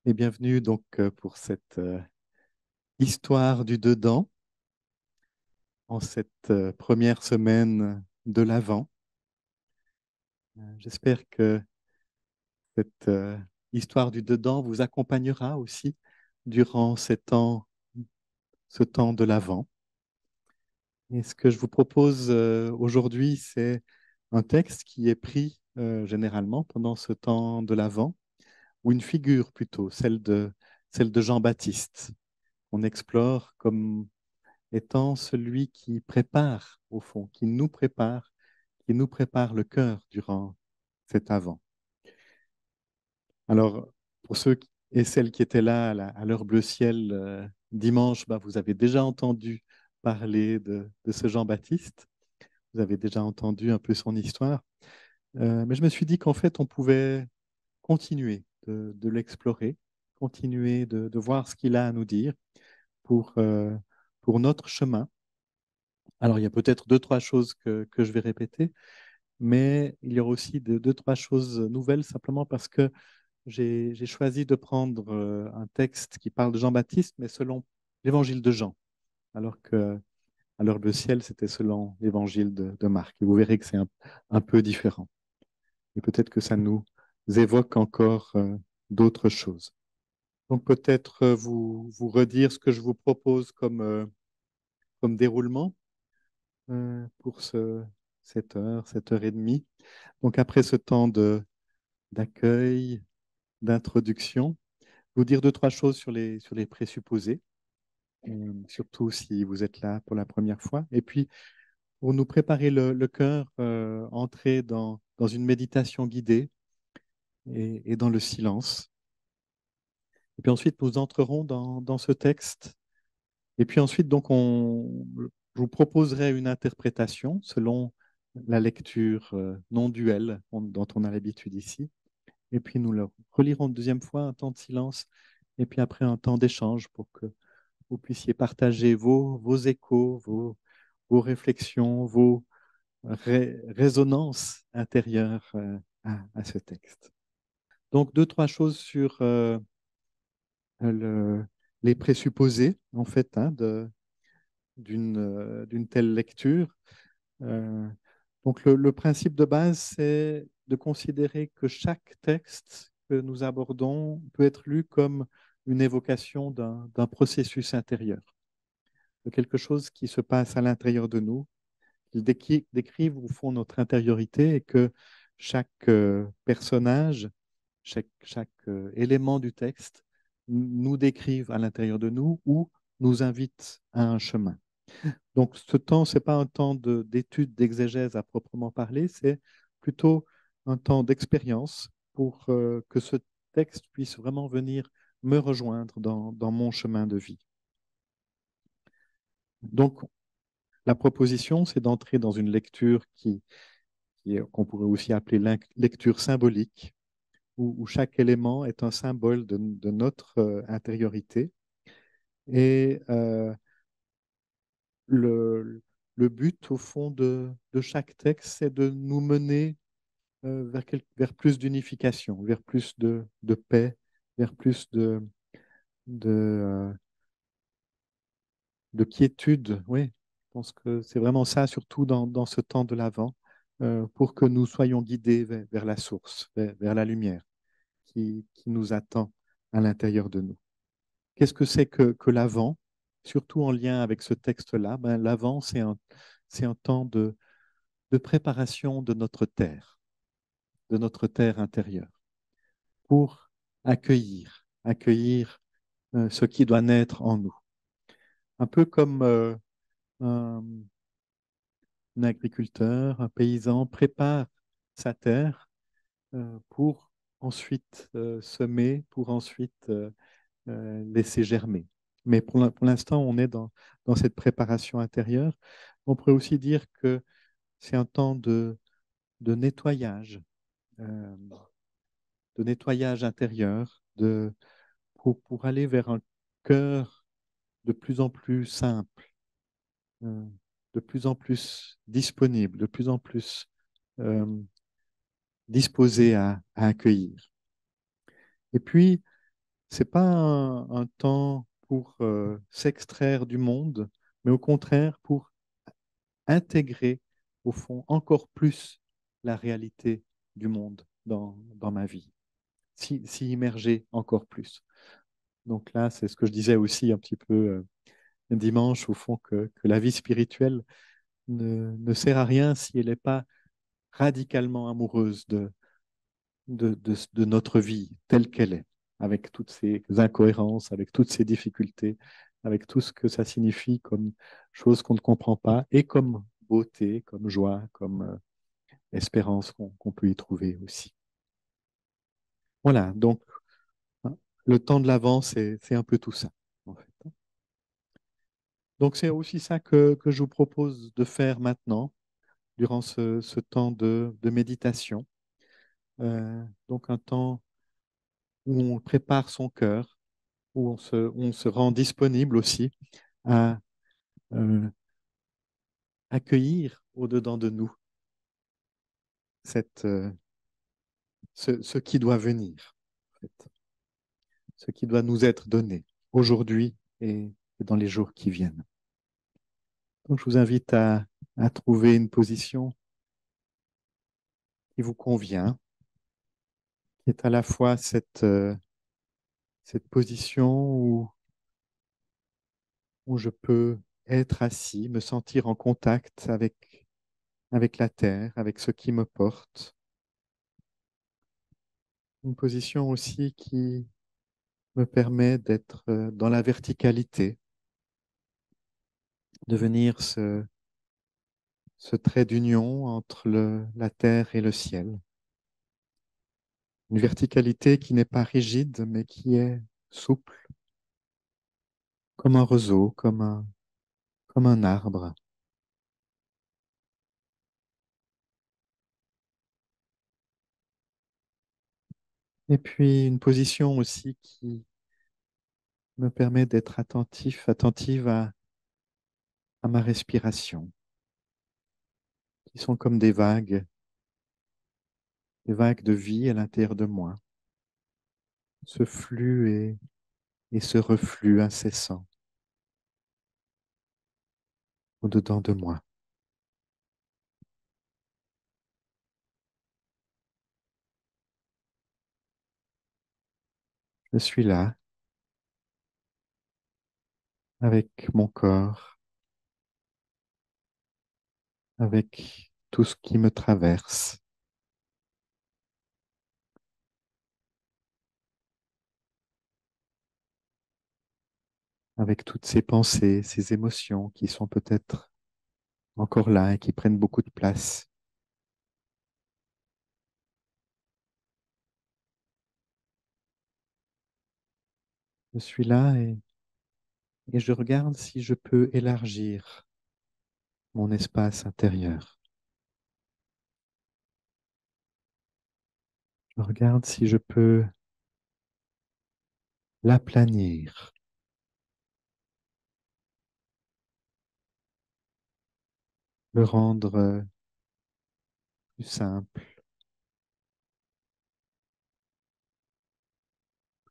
Et bienvenue donc pour cette histoire du dedans en cette première semaine de l'Avent. J'espère que cette histoire du dedans vous accompagnera aussi durant ce temps de l'Avent. Et ce que je vous propose aujourd'hui, c'est un texte qui est pris généralement pendant ce temps de l'Avent, ou une figure plutôt, celle de Jean-Baptiste. On explore comme étant celui qui prépare, au fond, qui nous prépare le cœur durant cet Avant. Alors, pour et celles qui étaient là à l'heure bleu ciel dimanche, bah, vous avez déjà entendu parler de ce Jean-Baptiste, vous avez déjà entendu un peu son histoire. Mais je me suis dit qu'en fait, on pouvait continuer de l'explorer, continuer de voir ce qu'il a à nous dire pour notre chemin. Alors, il y a peut-être deux, trois choses que je vais répéter, mais il y aura aussi deux, trois choses nouvelles, simplement parce que j'ai choisi de prendre un texte qui parle de Jean-Baptiste, mais selon l'évangile de Jean, alors que alors le ciel, c'était selon l'évangile de Marc. Et vous verrez que c'est un peu différent. Et peut-être que ça nous évoque encore d'autres choses. Donc peut-être vous redire ce que je vous propose comme déroulement pour cette heure et demie. Donc après ce temps d'accueil, d'introduction, vous dire deux, trois choses sur les présupposés, surtout si vous êtes là pour la première fois. Et puis, pour nous préparer le cœur, entrer dans une méditation guidée et dans le silence. Et puis ensuite, nous entrerons dans ce texte. Et puis ensuite, donc, je vous proposerai une interprétation selon la lecture non duelle dont on a l'habitude ici. Et puis nous le relirons une deuxième fois, un temps de silence, et puis après un temps d'échange pour que vous puissiez partager vos échos, vos réflexions, vos résonances intérieures à ce texte. Donc deux, trois choses sur le- les présupposés, en fait, hein, d'une telle lecture. Euh, donc le principe de base, c'est de considérer que chaque texte que nous abordons peut être lu comme une évocation d'un processus intérieur, de quelque chose qui se passe à l'intérieur de nous. Ils décrivent au fond notre intériorité, et que chaque personnage, chaque élément du texte nous décrive à l'intérieur de nous ou nous invite à un chemin. Donc ce temps, ce n'est pas un temps d'étude, d'exégèse à proprement parler, c'est plutôt un temps d'expérience pour que ce texte puisse vraiment venir me rejoindre dans mon chemin de vie. Donc la proposition, c'est d'entrer dans une lecture qu'on pourrait aussi appeler lecture symbolique, où chaque élément est un symbole de notre intériorité. Et le, le but, au fond, de chaque texte, c'est de nous mener vers plus d'unification, vers plus de paix, vers plus de, euh, de quiétude. Oui, je pense que c'est vraiment ça, surtout dans ce temps de l'Avent, pour que nous soyons guidés vers la source, vers la lumière qui nous attend à l'intérieur de nous. Qu'est-ce que c'est que l'Avent, surtout en lien avec ce texte-là? Ben, l'Avent, c'est un temps de préparation de notre terre intérieure, pour accueillir ce qui doit naître en nous. Un peu comme un, un agriculteur, un paysan prépare sa terre pour ensuite semer, pour ensuite laisser germer. Mais pour l'instant, on est dans cette préparation intérieure. On pourrait aussi dire que c'est un temps de nettoyage, euh, de nettoyage intérieur, pour aller vers un cœur de plus en plus simple, euh, de plus en plus disponible, de plus en plus euh, disposé à accueillir. Et puis, c'est pas un temps pour s'extraire du monde, mais au contraire pour intégrer au fond encore plus la réalité du monde dans ma vie, s'y immerger encore plus. Donc là, c'est ce que je disais aussi un petit peu dimanche, au fond, que la vie spirituelle ne sert à rien si elle n'est pas radicalement amoureuse de notre vie telle qu'elle est, avec toutes ces incohérences, avec toutes ces difficultés, avec tout ce que ça signifie comme choses qu'on ne comprend pas, et comme beauté, comme joie, comme espérance qu'on peut y trouver aussi. Voilà, donc hein, le temps de l'avant, c'est un peu tout ça, en fait. Donc c'est aussi ça que je vous propose de faire maintenant, durant ce temps de méditation. Donc un temps où on prépare son cœur, où on se rend disponible aussi à euh, accueillir au-dedans de nous cette, ce qui doit venir, en fait, ce qui doit nous être donné aujourd'hui et dans les jours qui viennent. Donc je vous invite à trouver une position qui vous convient, qui est à la fois cette position où je peux être assis, me sentir en contact avec la terre, avec ce qui me porte. Une position aussi qui me permet d'être dans la verticalité, de venir ce trait d'union entre la terre et le ciel. Une verticalité qui n'est pas rigide, mais qui est souple, comme un roseau, comme un arbre. Et puis une position aussi qui me permet d'être attentive à ma respiration, qui sont comme des vagues de vie à l'intérieur de moi, ce flux et ce reflux incessant au-dedans de moi. Je suis là avec mon corps, avec tout ce qui me traverse, avec toutes ces pensées, ces émotions qui sont peut-être encore là et qui prennent beaucoup de place. Je suis là et je regarde si je peux élargir mon espace intérieur. Je regarde si je peux l'aplanir, le rendre plus simple,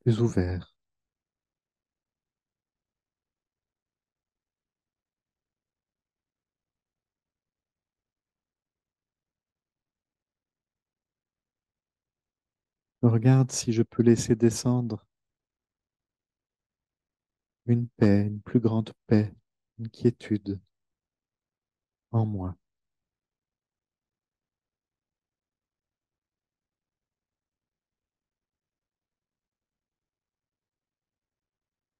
plus ouvert. Je regarde si je peux laisser descendre une paix, une plus grande paix, une quiétude en moi.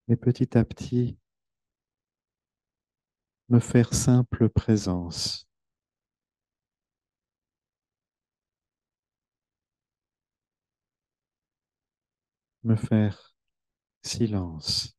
Et petit à petit, me faire simple présence, me faire silence.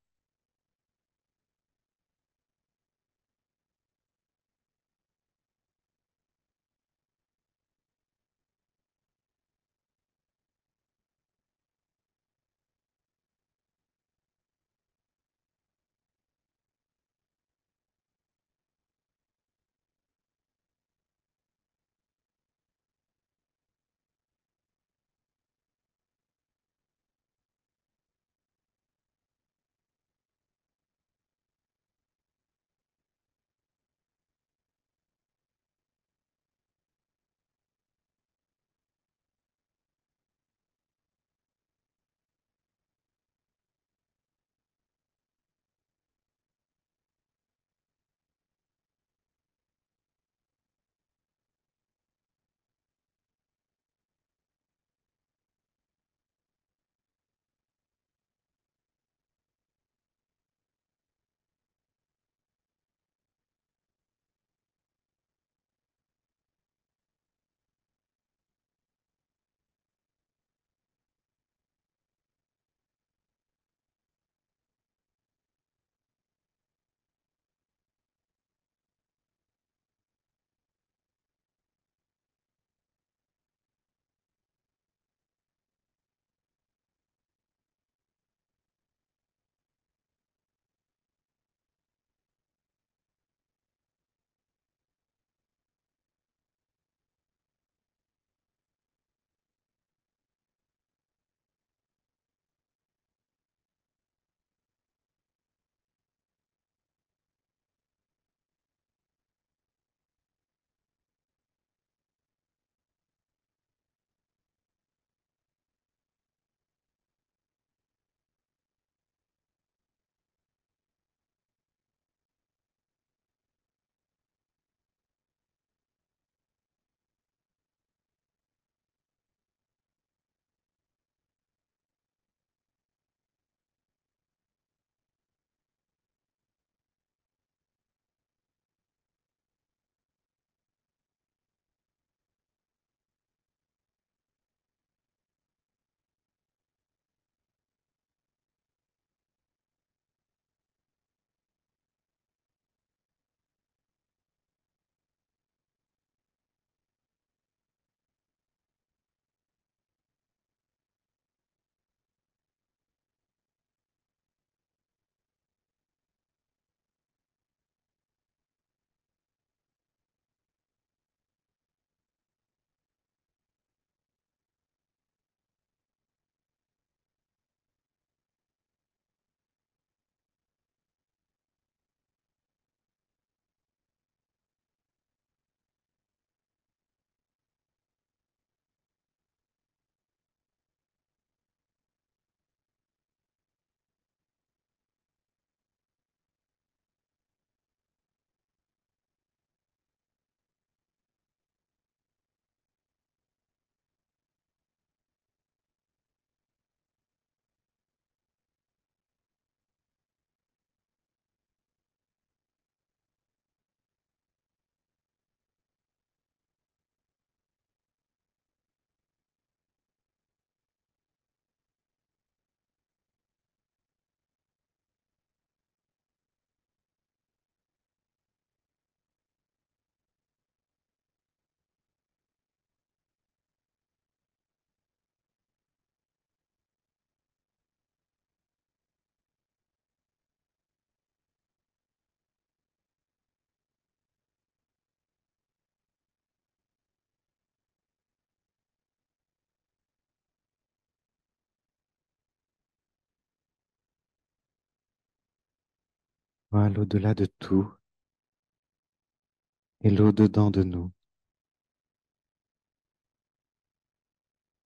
Toi, l'au-delà de tout et l'au-dedans de nous.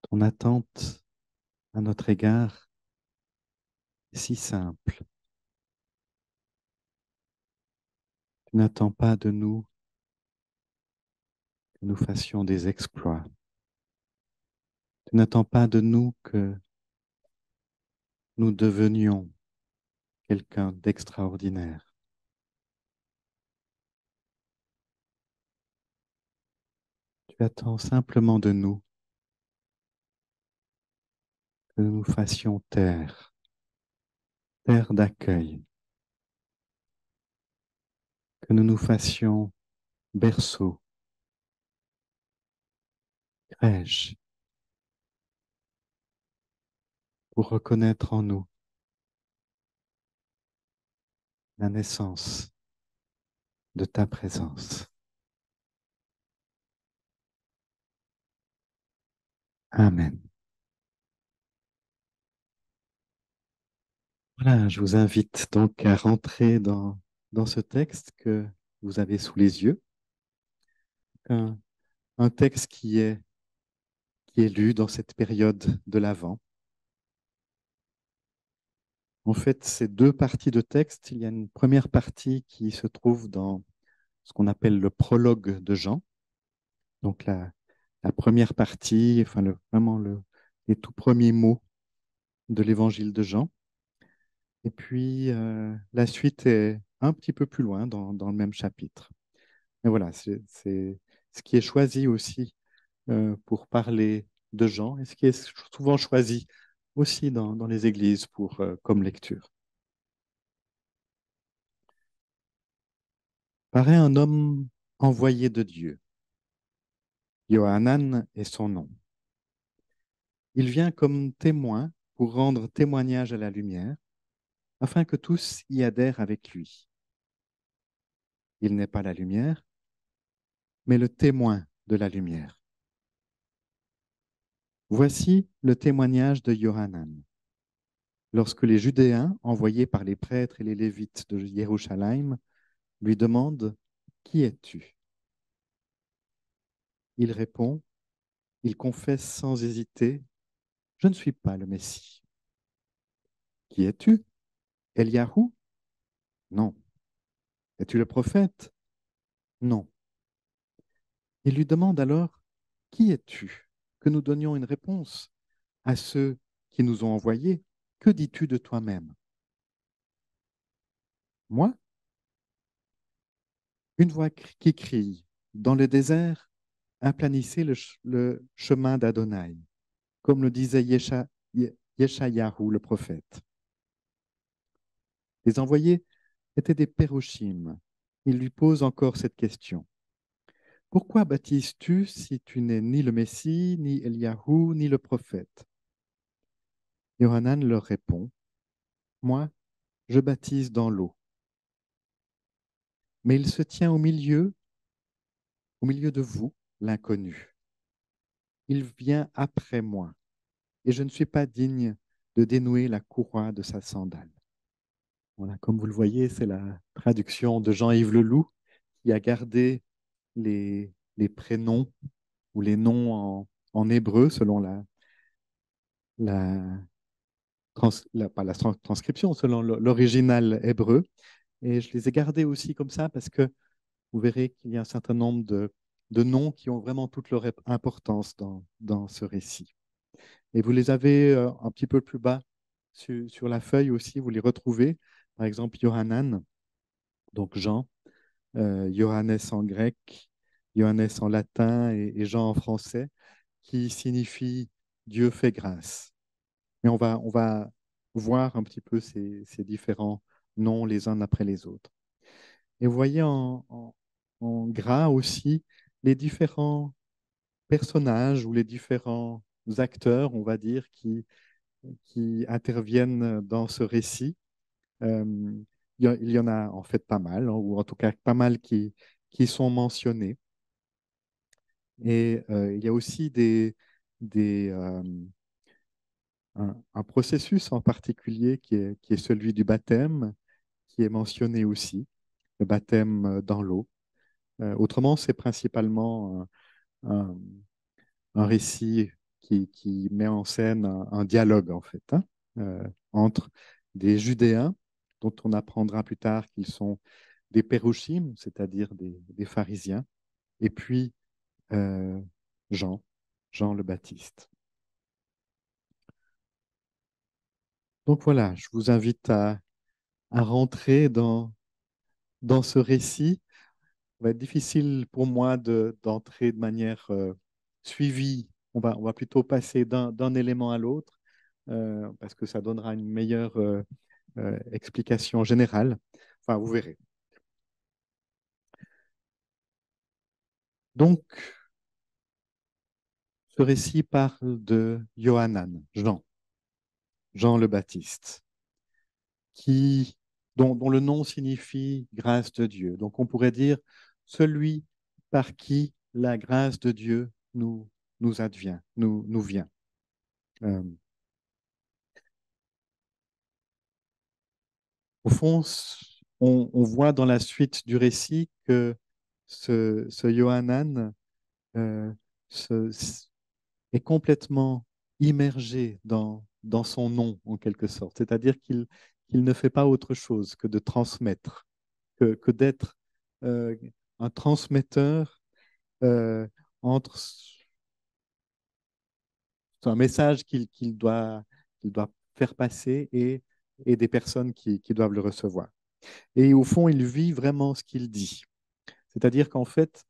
Ton attente à notre égard est si simple. Tu n'attends pas de nous que nous fassions des exploits. Tu n'attends pas de nous que nous devenions quelqu'un d'extraordinaire. Tu attends simplement de nous que nous nous fassions terre, terre d'accueil, que nous nous fassions berceau, crèche, pour reconnaître en nous la naissance de ta présence. Amen. Voilà, je vous invite donc à rentrer dans ce texte que vous avez sous les yeux, un, un texte qui est lu dans cette période de l'Avent. En fait, c'est deux parties de texte. Il y a une première partie qui se trouve dans ce qu'on appelle le prologue de Jean. Donc la première partie, enfin vraiment les tout premiers mots de l'évangile de Jean. Et puis la suite est un petit peu plus loin dans le même chapitre. Mais voilà, c'est ce qui est choisi aussi pour parler de Jean et ce qui est souvent choisi aussi dans les églises comme lecture. Paraît un homme envoyé de Dieu. Yohanan est son nom. Il vient comme témoin pour rendre témoignage à la lumière, afin que tous y adhèrent avec lui. Il n'est pas la lumière, mais le témoin de la lumière. Voici le témoignage de Yohanan. Lorsque les Judéens, envoyés par les prêtres et les Lévites de Jérusalem, lui demandent: Qui es-tu? Il répond, il confesse sans hésiter: Je ne suis pas le Messie. Qui es-tu? Eliahu? Non. Es-tu le prophète? Non. Il lui demande alors: Qui es-tu? Que nous donnions une réponse à ceux qui nous ont envoyés. Que dis-tu de toi-même? Moi, une voix qui crie dans le désert: Aplanissez le chemin d'Adonai, comme le disait Yeshayahu, le prophète. Les envoyés étaient des pérochim. Il lui pose encore cette question: Pourquoi baptises-tu si tu n'es ni le Messie, ni Eliahu, ni le prophète? Yohanan leur répond: Moi, je baptise dans l'eau. Mais il se tient au milieu de vous, l'inconnu. Il vient après moi, et je ne suis pas digne de dénouer la courroie de sa sandale. Voilà, comme vous le voyez, c'est la traduction de Jean-Yves Leloup qui a gardé les prénoms ou les noms en hébreu selon la, pas la transcription, selon l'original hébreu. Et je les ai gardés aussi comme ça parce que vous verrez qu'il y a un certain nombre de noms qui ont vraiment toute leur importance dans ce récit. Et vous les avez un petit peu plus bas sur la feuille aussi, vous les retrouvez. Par exemple, Yohanan, donc Jean, Johannes en grec, Johannes en latin et Jean en français, qui signifie Dieu fait grâce. Et on va voir un petit peu ces différents noms les uns après les autres. Et vous voyez en gras aussi les différents personnages ou les différents acteurs, on va dire, qui interviennent dans ce récit. Euh, il y en a en fait pas mal, hein, ou en tout cas pas mal qui sont mentionnés. Et il y a aussi des, un processus en particulier qui est celui du baptême, qui est mentionné aussi, le baptême dans l'eau. Autrement, c'est principalement un, un récit qui met en scène un dialogue, en fait, hein, entre des Judéens, dont on apprendra plus tard qu'ils sont des pérouchim, c'est-à-dire des pharisiens, et puis euh, Jean, Jean le Baptiste. Donc voilà, je vous invite à rentrer dans ce récit. Ça va être difficile pour moi d'entrer de manière suivie. On va plutôt passer d'un élément à l'autre parce que ça donnera une meilleure explication générale. Enfin, vous verrez. Donc, ce récit parle de Yohanan, Jean le Baptiste, dont le nom signifie grâce de Dieu. Donc, on pourrait dire celui par qui la grâce de Dieu nous advient, nous vient. Euh, Au fond, on voit dans la suite du récit que ce Yohanan euh, se- est complètement immergé dans son nom, en quelque sorte. C'est-à-dire qu'il ne fait pas autre chose que de transmettre, que d'être euh, un transmetteur euh, entre un message qu'il doit faire passer et des personnes qui doivent le recevoir. Et au fond, il vit vraiment ce qu'il dit. C'est-à-dire qu'en fait,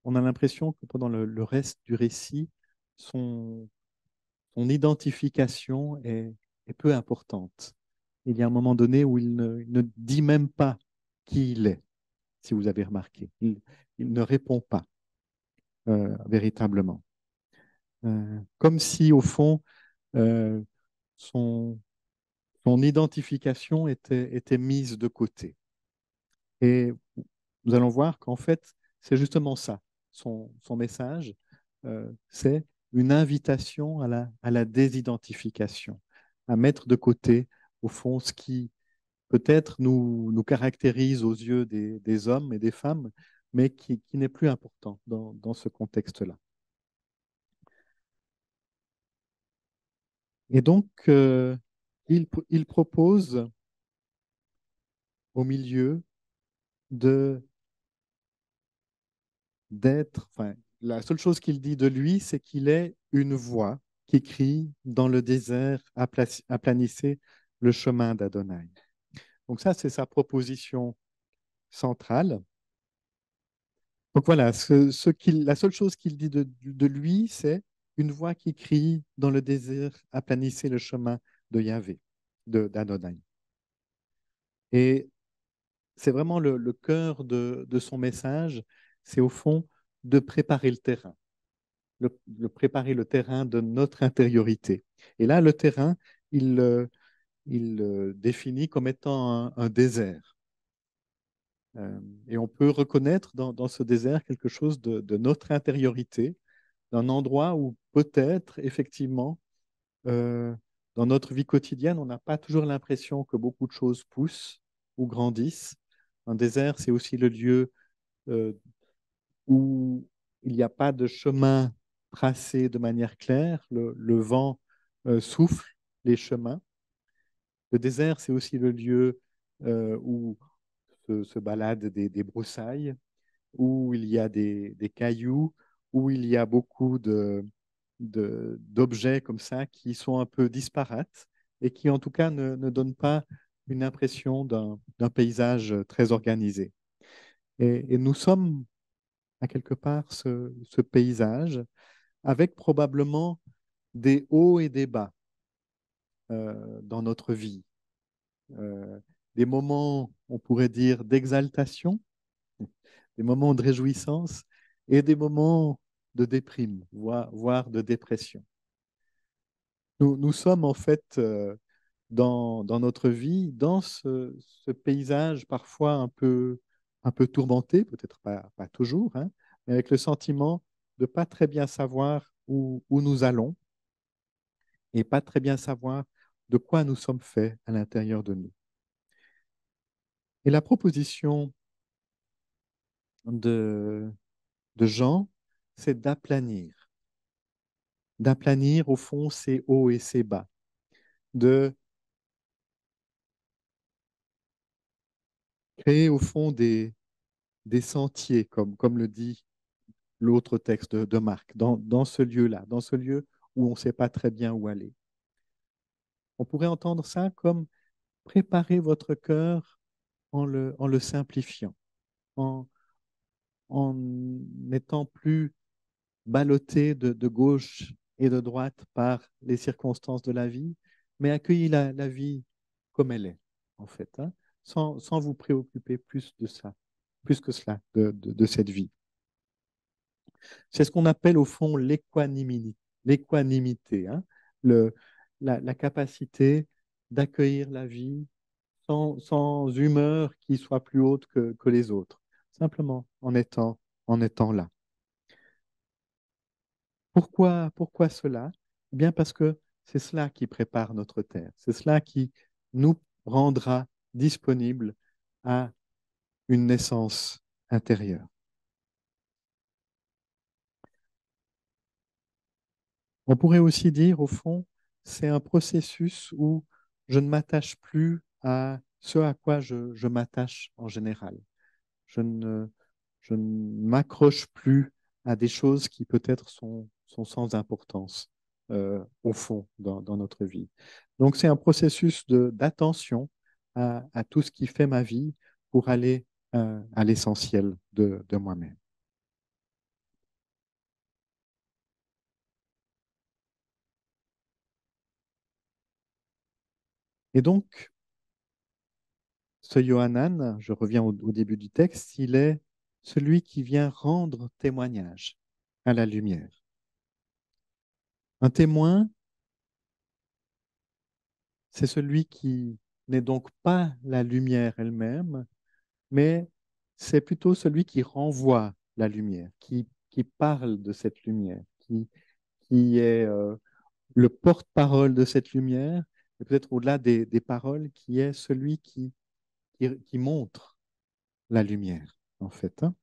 on a l'impression que pendant le reste du récit, son, son identification est peu importante. Il y a un moment donné où il ne dit même pas qui il est, si vous avez remarqué. Il ne répond pas véritablement. Comme si, au fond, euh, son, son identification était mise de côté. Et nous allons voir qu'en fait, c'est justement ça. Son message, c'est une invitation à la désidentification, à mettre de côté, au fond, ce qui peut-être nous caractérise aux yeux des hommes et des femmes, mais qui n'est plus important dans ce contexte-là. Et donc, il propose au milieu de enfin, la seule chose qu'il dit de lui, c'est qu'il est une voix qui crie dans le désert, aplanissez le chemin d'Adonai. Donc ça, c'est sa proposition centrale. Donc voilà, la seule chose qu'il dit de lui, c'est une voix qui crie dans le désert, aplanissez le chemin de Yahvé, d'Adonai. Et c'est vraiment le cœur de son message, c'est au fond de préparer le terrain. Préparer le terrain de notre intériorité. Et là, le terrain, il le définit comme étant un désert. Et on peut reconnaître dans ce désert quelque chose de notre intériorité, d'un endroit où peut-être, effectivement, euh, dans notre vie quotidienne, on n'a pas toujours l'impression que beaucoup de choses poussent ou grandissent. Un désert, c'est aussi le lieu euh, où il n'y a pas de chemin tracé de manière claire, le vent souffle les chemins. Le désert, c'est aussi le lieu où se baladent des broussailles, où il y a des cailloux, où il y a beaucoup d'objets comme ça qui sont un peu disparates et qui, en tout cas, ne donnent pas une impression d'un paysage très organisé. Et nous sommes à quelque part ce paysage avec probablement des hauts et des bas dans notre vie. Euh, des moments, on pourrait dire, d'exaltation, des moments de réjouissance et des moments de déprime, voire de dépression. Nous sommes en fait dans notre vie, dans ce paysage parfois un peu tourmenté, peut-être pas toujours, hein, mais avec le sentiment de pas très bien savoir où nous allons et pas très bien savoir de quoi nous sommes faits à l'intérieur de nous. Et la proposition de, de Jean, c'est d'aplanir. D'aplanir, au fond, ses hauts et ses bas. De créer, au fond, des sentiers, comme le dit l'autre texte de Marc, dans ce lieu-là, dans ce lieu où on ne sait pas très bien où aller. On pourrait entendre ça comme préparer votre cœur en le simplifiant, en, en n'étant plus ballotté de gauche et de droite par les circonstances de la vie, mais accueillir la vie comme elle est, en fait, hein, sans vous préoccuper plus de ça, plus que cela, de cette vie. C'est ce qu'on appelle au fond l'équanimité, hein, le, la capacité d'accueillir la vie sans humeur qui soit plus haute que les autres, simplement en étant là. Pourquoi cela? Eh bien parce que c'est cela qui prépare notre terre, c'est cela qui nous rendra disponibles à une naissance intérieure. On pourrait aussi dire, au fond, c'est un processus où je ne m'attache plus à ce à quoi je m'attache en général. Je ne, je ne m'accroche plus à des choses qui peut-être sont sans importance au fond dans notre vie. Donc c'est un processus d'attention à tout ce qui fait ma vie pour aller à l'essentiel de moi-même. Et donc, ce Yohanan, je reviens au début du texte, il est celui qui vient rendre témoignage à la lumière. Un témoin, c'est celui qui n'est donc pas la lumière elle-même, mais c'est plutôt celui qui renvoie la lumière, qui parle de cette lumière, qui est le porte-parole de cette lumière, et peut-être au-delà des paroles, qui est celui qui montre la lumière, en fait, hein.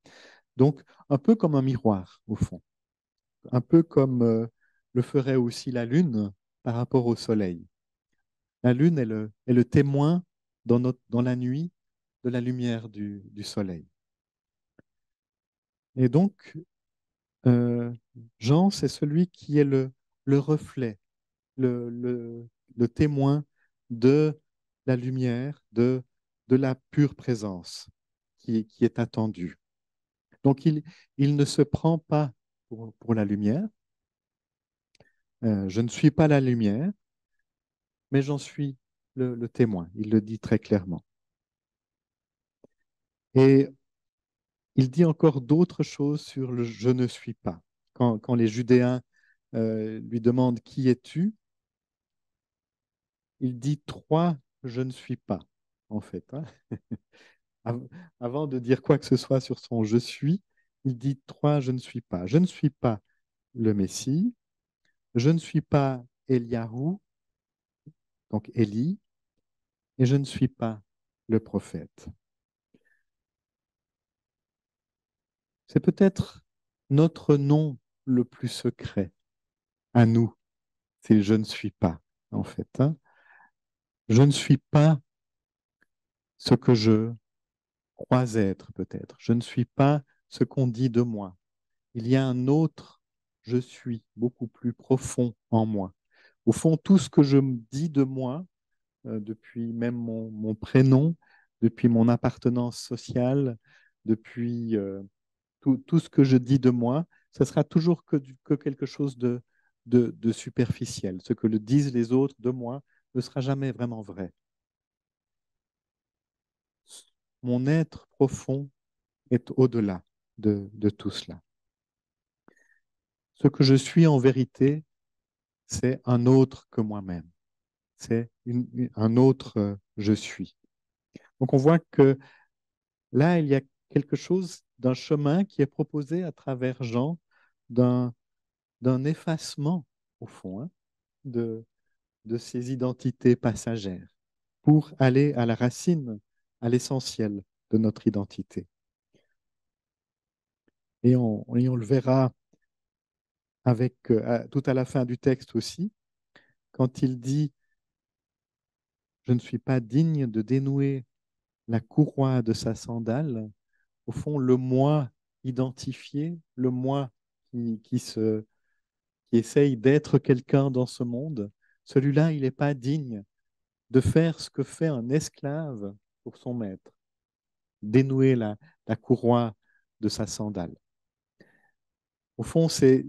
Donc, un peu comme un miroir, au fond, un peu comme le ferait aussi la Lune par rapport au Soleil. La Lune est le témoin dans la nuit de la lumière du Soleil. Et donc, euh, Jean, c'est celui qui est le reflet, le témoin de la lumière, de la pure présence qui est attendue. Donc, il ne se prend pas pour la lumière. Je ne suis pas la lumière, mais j'en suis le témoin. Il le dit très clairement. Et il dit encore d'autres choses sur le je ne suis pas. Quand les Judéens lui demandent qui es-tu, il dit trois je ne suis pas, en fait, hein. Av- Avant de dire quoi que ce soit sur son je suis, il dit trois je ne suis pas. Je ne suis pas le Messie, je ne suis pas Eliyahu, donc Élie, et je ne suis pas le prophète. C'est peut-être notre nom le plus secret à nous, c'est je ne suis pas, en fait, hein. Je ne suis pas ce que je crois être, peut-être. Je ne suis pas ce qu'on dit de moi. Il y a un autre je suis beaucoup plus profond en moi. Au fond, tout ce que je me dis de moi, depuis même mon prénom, depuis mon appartenance sociale, depuis tout ce que je dis de moi, ce sera toujours que quelque chose de superficiel. Ce que le disent les autres de moi ne sera jamais vraiment vrai. Mon être profond est au-delà de tout cela. Ce que je suis en vérité, c'est un autre que moi-même. C'est un autre je suis. Donc on voit que là, il y a quelque chose d'un chemin qui est proposé à travers Jean, d'un effacement, au fond, hein, de ces identités passagères pour aller à la racine à l'essentiel de notre identité. Et on le verra avec, tout à la fin du texte aussi, quand il dit, je ne suis pas digne de dénouer la courroie de sa sandale, au fond, le moi identifié, le moi qui essaye d'être quelqu'un dans ce monde, celui-là, il n'est pas digne de faire ce que fait un esclave pour son maître, dénouer la courroie de sa sandale. Au fond, c'est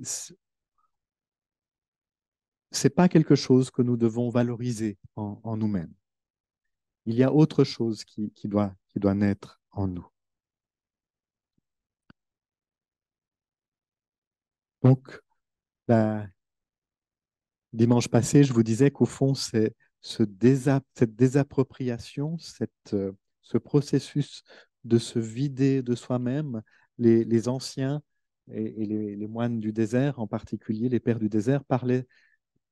pas quelque chose que nous devons valoriser en nous-mêmes. Il y a autre chose qui doit naître en nous. Donc, la, dimanche passé, je vous disais qu'au fond, c'est cette désappropriation, ce processus de se vider de soi-même, les anciens et les moines du désert, en particulier les pères du désert, parlaient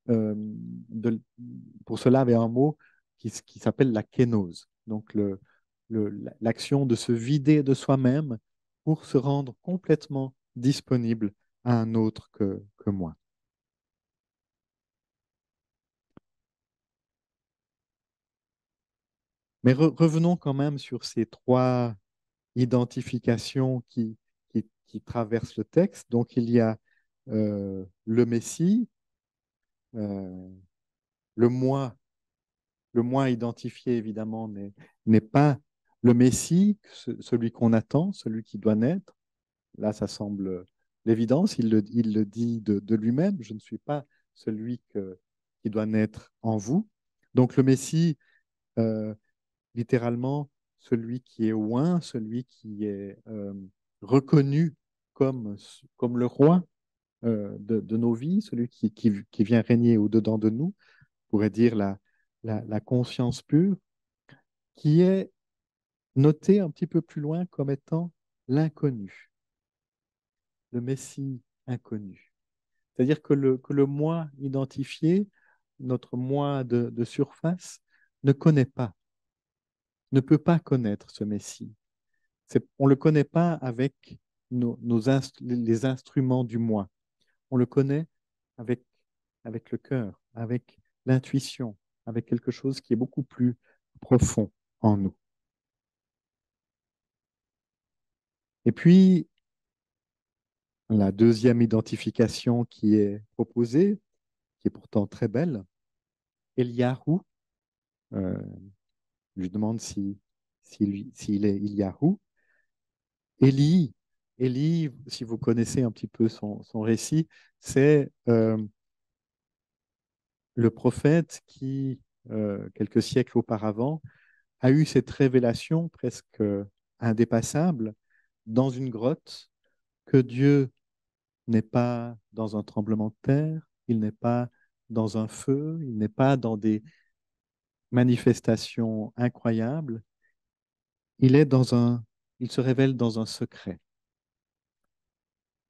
de, pour cela avait un mot qui s'appelle la kénose. Donc l'action de se vider de soi-même pour se rendre complètement disponible à un autre que moi. Mais revenons quand même sur ces trois identifications qui traversent le texte. Donc il y a le Messie, euh, le moi. Le moi identifié, évidemment, n'est pas le Messie, celui qu'on attend, celui qui doit naître. Là, ça semble l'évidence. Il le dit de lui-même. Je ne suis pas celui qui doit naître en vous. Donc le Messie, euh, littéralement, celui qui est oint, celui qui est reconnu comme le roi de nos vies, celui qui vient régner au-dedans de nous, on pourrait dire la conscience pure, qui est noté un petit peu plus loin comme étant l'inconnu, le Messie inconnu. C'est-à-dire que le moi identifié, notre moi de surface, ne connaît pas, ne peut pas connaître ce Messie. On ne le connaît pas avec les instruments du moi. On le connaît avec, avec le cœur, avec l'intuition, avec quelque chose qui est beaucoup plus profond en nous. Et puis, la deuxième identification qui est proposée, qui est pourtant très belle, Eliyahu, euh, je lui demande s'il est Eliyahu. Élie, Élie, si vous connaissez un petit peu son récit, c'est le prophète qui, quelques siècles auparavant, a eu cette révélation presque indépassable dans une grotte que Dieu n'est pas dans un tremblement de terre, il n'est pas dans un feu, il n'est pas dans des manifestations incroyables, il se révèle dans un secret,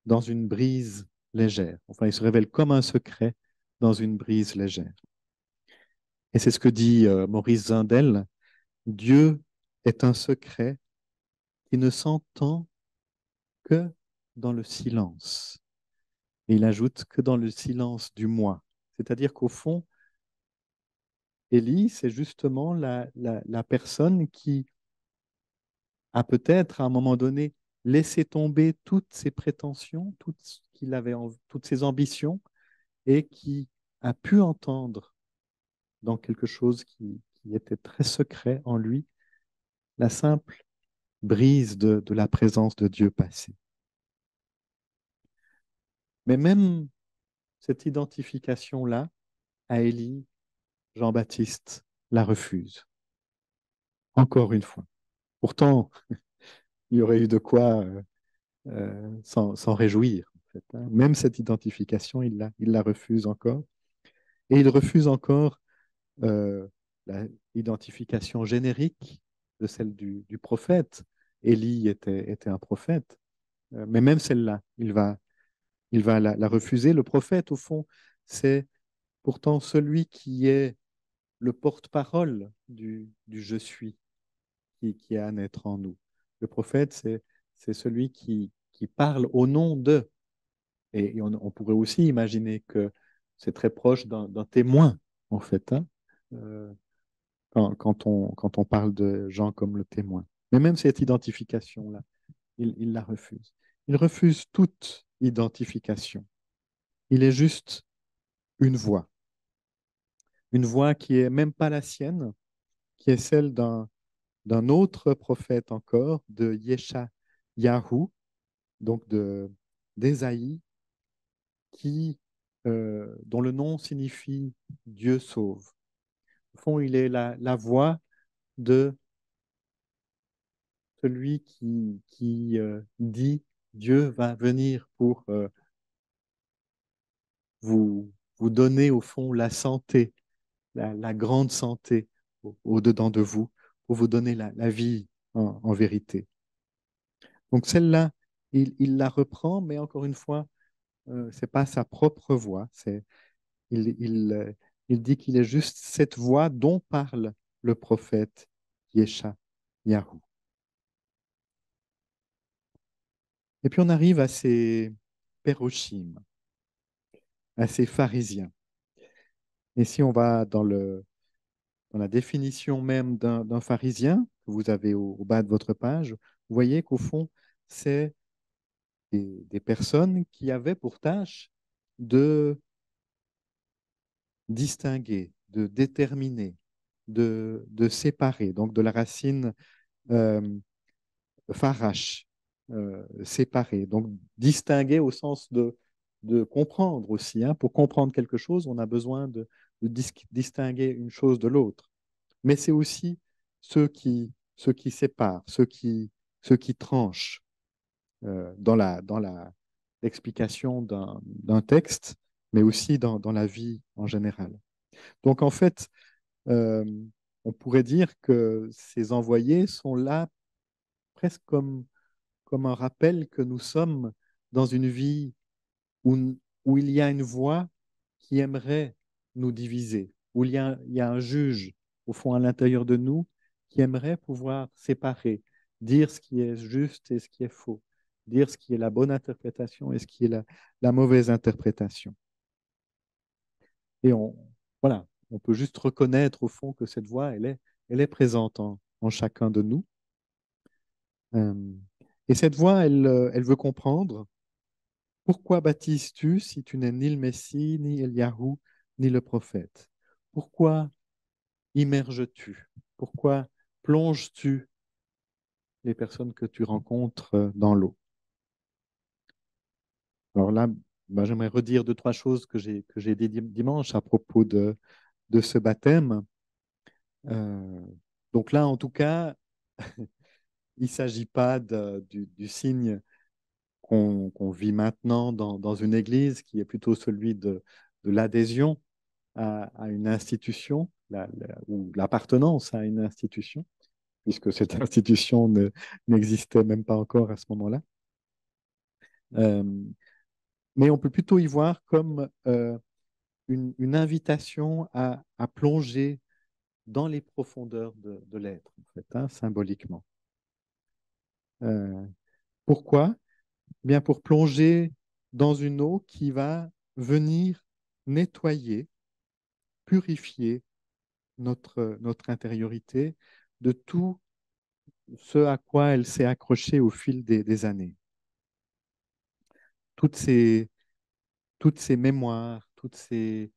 dans une brise légère. Enfin, il se révèle comme un secret dans une brise légère. Et c'est ce que dit Maurice Zindel, Dieu est un secret qui ne s'entend que dans le silence. Et il ajoute que dans le silence du moi. C'est-à-dire qu'au fond, Élie, c'est justement la personne qui a peut-être à un moment donné laissé tomber toutes ses prétentions, toutes ses ambitions, et qui a pu entendre dans quelque chose qui était très secret en lui, la simple brise de la présence de Dieu passé. Mais même cette identification-là, à Élie, Jean-Baptiste la refuse, encore une fois. Pourtant, il y aurait eu de quoi s'en réjouir. En fait, hein. Même cette identification, il la refuse encore. Et il refuse encore euh, l'identification générique de celle du prophète. Élie était un prophète, mais même celle-là, il va la refuser. Le prophète, au fond, c'est pourtant celui qui est le porte-parole du je suis. qui est à naître en nous. Le prophète, c'est celui qui parle au nom d'eux. Et on pourrait aussi imaginer que c'est très proche d'un témoin, en fait, hein, euh, quand on parle de gens comme le témoin. Mais même cette identification-là, il la refuse. Il refuse toute identification. Il est juste une voix qui est même pas la sienne, qui est celle d'un autre prophète encore, de Yahou, donc d'Ésaïe, dont le nom signifie Dieu sauve. Au fond, il est la voix de celui qui dit Dieu va venir pour vous donner au fond la santé, la grande santé au-dedans de vous, pour vous donner la vie en vérité. Donc celle-là, il la reprend, mais encore une fois, c'est pas sa propre voix. Il, il, euh, il dit qu'il est juste cette voix dont parle le prophète Yahou. Et puis on arrive à ces pérochim, à ces pharisiens. Et si on va dans la définition même d'un pharisien, que vous avez au bas de votre page, vous voyez qu'au fond, c'est des personnes qui avaient pour tâche de distinguer, de déterminer, de séparer, donc de la racine euh, farash, séparer, donc distinguer au sens de comprendre aussi. Hein. Pour comprendre quelque chose, on a besoin de distinguer une chose de l'autre. Mais c'est aussi ceux qui séparent, ceux qui tranchent dans l'explication d'un texte, mais aussi dans la vie en général. Donc en fait, euh, on pourrait dire que ces envoyés sont là presque comme un rappel que nous sommes dans une vie où il y a une voix qui aimerait nous diviser, où il y a un juge au fond à l'intérieur de nous qui aimerait pouvoir séparer, dire ce qui est juste et ce qui est faux, dire ce qui est la bonne interprétation et ce qui est la mauvaise interprétation. Et voilà, on peut juste reconnaître au fond que cette voix, elle est présente en chacun de nous. Euh, et cette voix, elle veut comprendre pourquoi baptises-tu si tu n'es ni le Messie, ni Eliaou, ni le prophète? Pourquoi immerges-tu? Pourquoi plonges-tu les personnes que tu rencontres dans l'eau? Alors là, ben, j'aimerais redire deux, trois choses que j'ai dit dimanche à propos de ce baptême. Euh, donc là, en tout cas, il ne s'agit pas du signe qu'on vit maintenant dans une église, qui est plutôt celui de l'adhésion à une institution ou l'appartenance à une institution, puisque cette institution n'existait même pas encore à ce moment-là. Euh, mais on peut plutôt y voir comme une invitation à plonger dans les profondeurs de l'être, en fait, hein, symboliquement. Euh, Pourquoi? Bien pour plonger dans une eau qui va venir nettoyer, purifier notre intériorité de tout ce à quoi elle s'est accrochée au fil des années. Toutes ces, toutes ces mémoires, ces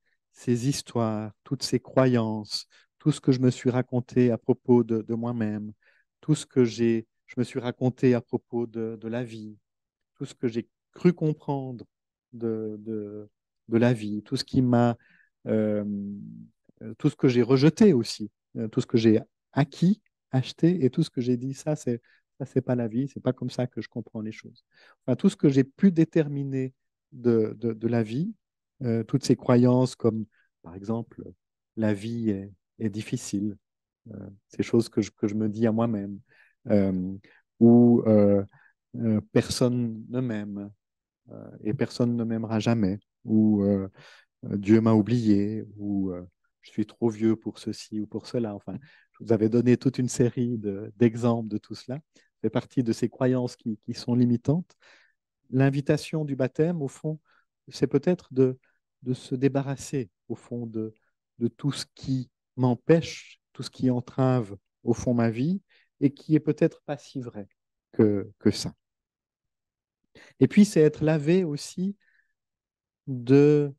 histoires, toutes ces croyances, tout ce que je me suis raconté à propos de moi-même, tout ce que je me suis raconté à propos de la vie, tout ce que j'ai cru comprendre de la vie, tout ce qui m'a, euh, tout ce que j'ai rejeté aussi, tout ce que j'ai acquis, acheté, et tout ce que j'ai dit, ça c'est pas la vie, c'est pas comme ça que je comprends les choses. Enfin, tout ce que j'ai pu déterminer de la vie, toutes ces croyances comme, par exemple, la vie est difficile, ces choses que je me dis à moi-même, euh, ou personne ne m'aime et personne ne m'aimera jamais, ou Dieu m'a oublié, ou je suis trop vieux pour ceci ou pour cela. Enfin, je vous avais donné toute une série d'exemples de tout cela. Ça fait partie de ces croyances qui sont limitantes. L'invitation du baptême, au fond, c'est peut-être de se débarrasser, au fond, de tout ce qui m'empêche, tout ce qui entrave, au fond, ma vie, et qui est peut-être pas si vrai que ça. Et puis, c'est être lavé aussi de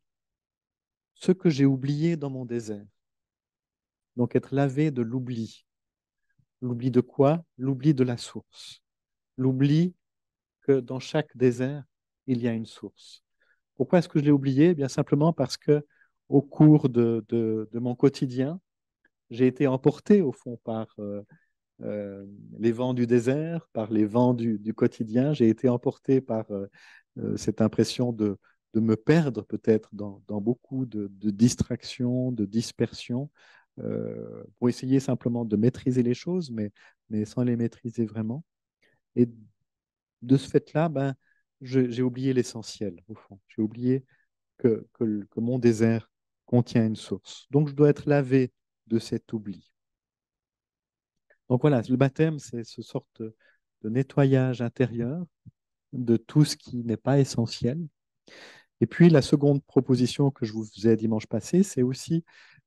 ce que j'ai oublié dans mon désert. Donc, être lavé de l'oubli. L'oubli de quoi? L'oubli de la source. L'oubli que dans chaque désert, il y a une source. Pourquoi est-ce que je l'ai oublié? Eh bien simplement parce que au cours de mon quotidien, j'ai été emporté au fond par les vents du désert, par les vents du quotidien. J'ai été emporté par cette impression de me perdre peut-être dans beaucoup de distractions, de dispersions, pour essayer simplement de maîtriser les choses, mais sans les maîtriser vraiment. Et de ce fait-là, ben, j'ai oublié l'essentiel, au fond. J'ai oublié que mon désert contient une source. Donc, je dois être lavé de cet oubli. Donc voilà, le baptême, c'est ce sorte de nettoyage intérieur de tout ce qui n'est pas essentiel. Et puis, la seconde proposition que je vous faisais dimanche passé, c'est aussi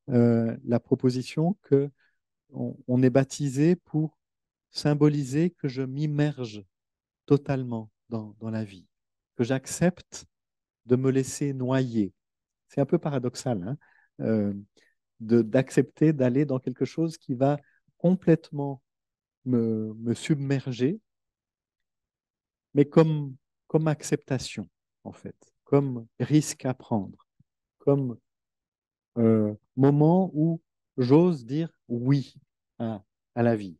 la proposition que on est baptisé pour symboliser que je m'immerge totalement dans la vie, que j'accepte de me laisser noyer. C'est un peu paradoxal, hein, euh, d'accepter d'aller dans quelque chose qui va complètement me submerger, mais comme acceptation, en fait, comme risque à prendre, comme moment où j'ose dire oui à la vie,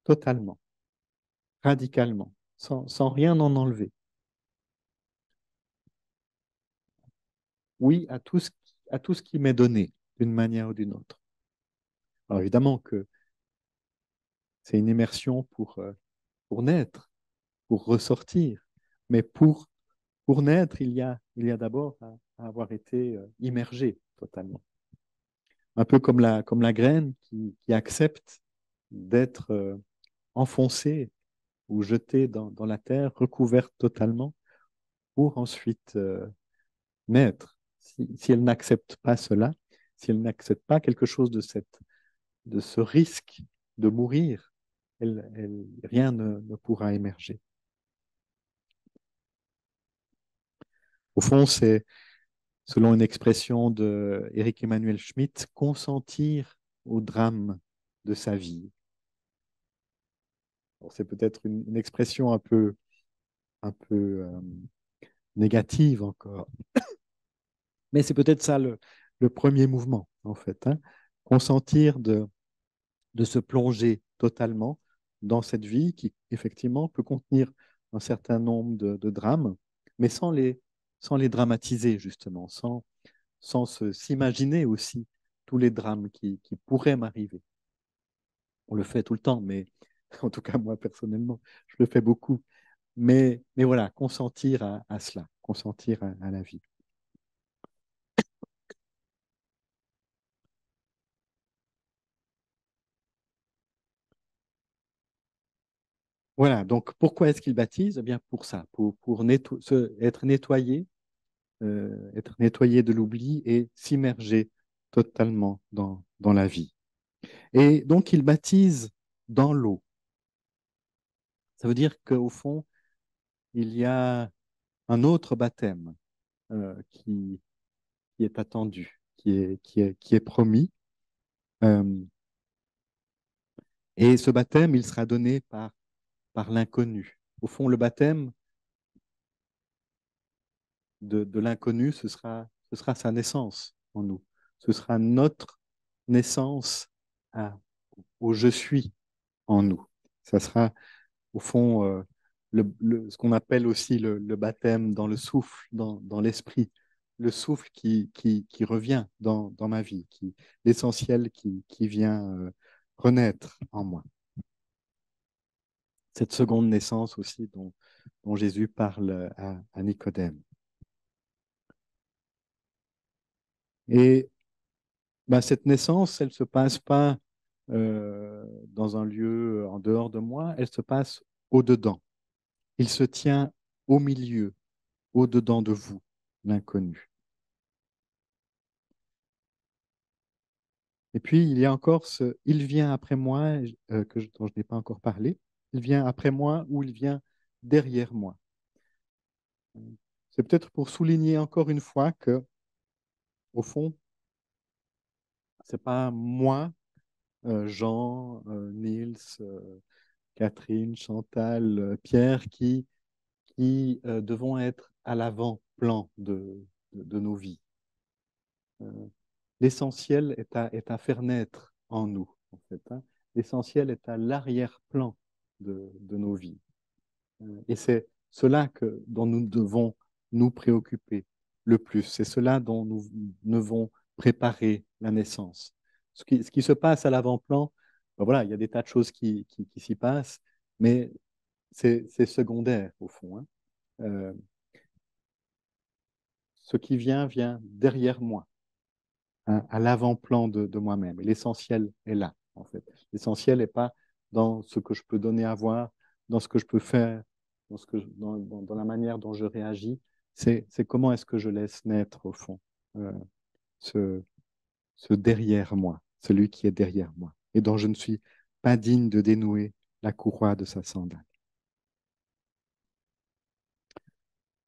totalement, radicalement, sans rien en enlever. Oui à tout ce qui m'est donné, d'une manière ou d'une autre. Alors évidemment que c'est une immersion pour naître, pour ressortir, mais pour naître, il y a d'abord à avoir été immergé totalement. Un peu comme la graine qui accepte d'être enfoncée ou jetée dans la terre, recouverte totalement, pour ensuite naître. Si elle n'accepte pas cela, si elle n'accepte pas quelque chose de ce risque de mourir, rien ne pourra émerger. Au fond, c'est, selon une expression de Éric Emmanuel Schmitt, consentir au drame de sa vie. C'est peut-être une expression un peu négative encore, mais c'est peut-être ça le premier mouvement, en fait. Hein. Consentir de se plonger totalement dans cette vie qui, effectivement, peut contenir un certain nombre de drames, mais sans les dramatiser, justement, sans s'imaginer aussi tous les drames qui pourraient m'arriver. On le fait tout le temps, mais en tout cas, moi, personnellement, je le fais beaucoup. Mais voilà, consentir à cela, consentir à la vie. Voilà, donc pourquoi est-ce qu'il baptise? Eh bien, pour ça, pour être nettoyé de l'oubli et s'immerger totalement dans la vie. Et donc, il baptise dans l'eau. Ça veut dire qu'au fond, il y a un autre baptême qui est attendu, qui est promis. Euh, et ce baptême, il sera donné par l'inconnu. Au fond, le baptême de l'inconnu, ce sera sa naissance en nous. Ce sera notre naissance à- au je suis en nous. Ça sera, au fond, ce qu'on appelle aussi le baptême dans le souffle, dans l'esprit. Le souffle qui revient dans ma vie, l'essentiel qui vient renaître en moi. Cette seconde naissance aussi dont Jésus parle à Nicodème. Et Ben, cette naissance, elle ne se passe pas dans un lieu en dehors de moi, elle se passe au-dedans. Il se tient au milieu, au-dedans de vous, l'inconnu. Et puis, il y a encore ce il vient après moi, dont je n'ai pas encore parlé. Il vient après moi ou il vient derrière moi. C'est peut-être pour souligner encore une fois que, au fond, c'est pas moi, Jean, Niels, Catherine, Chantal, Pierre, qui devons être à l'avant-plan de nos vies. Euh, L'essentiel est à faire naître en nous, en fait, hein. L'essentiel est à l'arrière-plan de nos vies. Et c'est cela dont nous devons nous préoccuper le plus. C'est cela dont nous devons préparer la naissance. Ce qui se passe à l'avant-plan, ben voilà, il y a des tas de choses qui s'y passent, mais c'est secondaire au fond, hein. Euh, Ce qui vient derrière moi, hein, à l'avant-plan de moi-même. Et l'essentiel est là, en fait. L'essentiel n'est pas dans ce que je peux donner à voir, dans ce que je peux faire, dans la manière dont je réagis. C'est comment est-ce que je laisse naître, au fond, euh, ce, ce derrière moi, celui qui est derrière moi, et dont je ne suis pas digne de dénouer la courroie de sa sandale.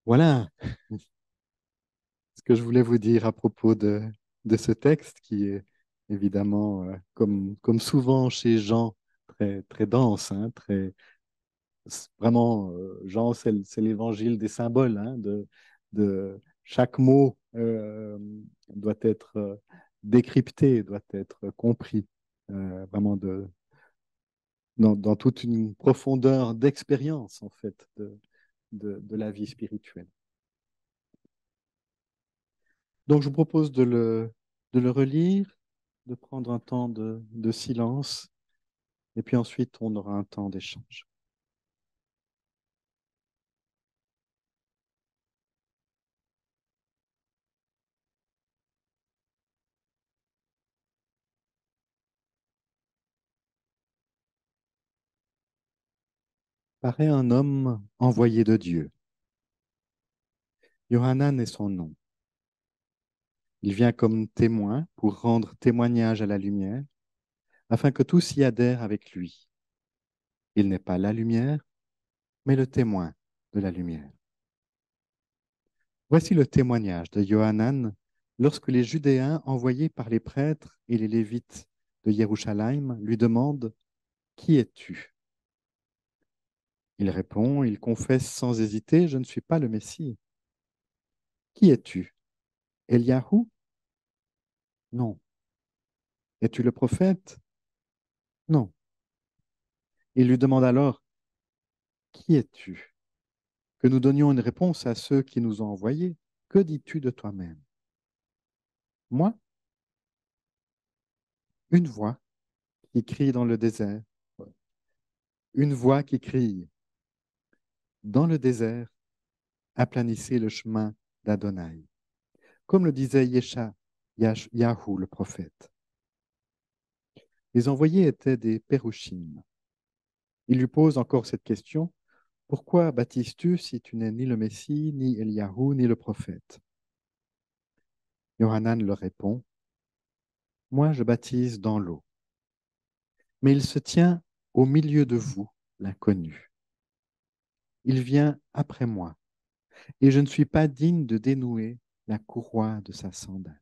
Voilà ce que je voulais vous dire à propos de ce texte qui est évidemment, comme souvent chez Jean, très dense, hein, vraiment, Jean, c'est l'évangile des symboles, hein, de chaque mot doit être décrypté, doit être compris, vraiment dans toute une profondeur d'expérience, en fait, de la vie spirituelle. Donc, je vous propose de le relire, de prendre un temps de silence, et puis ensuite, on aura un temps d'échange. Paraît un homme envoyé de Dieu. Yohanan est son nom. Il vient comme témoin pour rendre témoignage à la lumière, afin que tous y adhèrent avec lui. Il n'est pas la lumière, mais le témoin de la lumière. Voici le témoignage de Yohanan lorsque les Judéens envoyés par les prêtres et les Lévites de Jérusalem lui demandent: Qui es-tu? Il répond, il confesse sans hésiter: Je ne suis pas le Messie. Qui es-tu? Eliahu? Non. Es-tu le prophète? Non. Il lui demande alors: Qui es-tu? Que nous donnions une réponse à ceux qui nous ont envoyés. Que dis-tu de toi-même? Moi, une voix qui crie dans le désert. Une voix qui crie dans le désert, aplanissez le chemin d'Adonai. Comme le disait Yahou, le prophète. Les envoyés étaient des Pérouchim. Il lui pose encore cette question: Pourquoi baptises-tu si tu n'es ni le Messie, ni Eliahu, ni le prophète? Yohanan leur répond: Moi, je baptise dans l'eau, mais il se tient au milieu de vous, l'inconnu. Il vient après moi, et je ne suis pas digne de dénouer la courroie de sa sandale.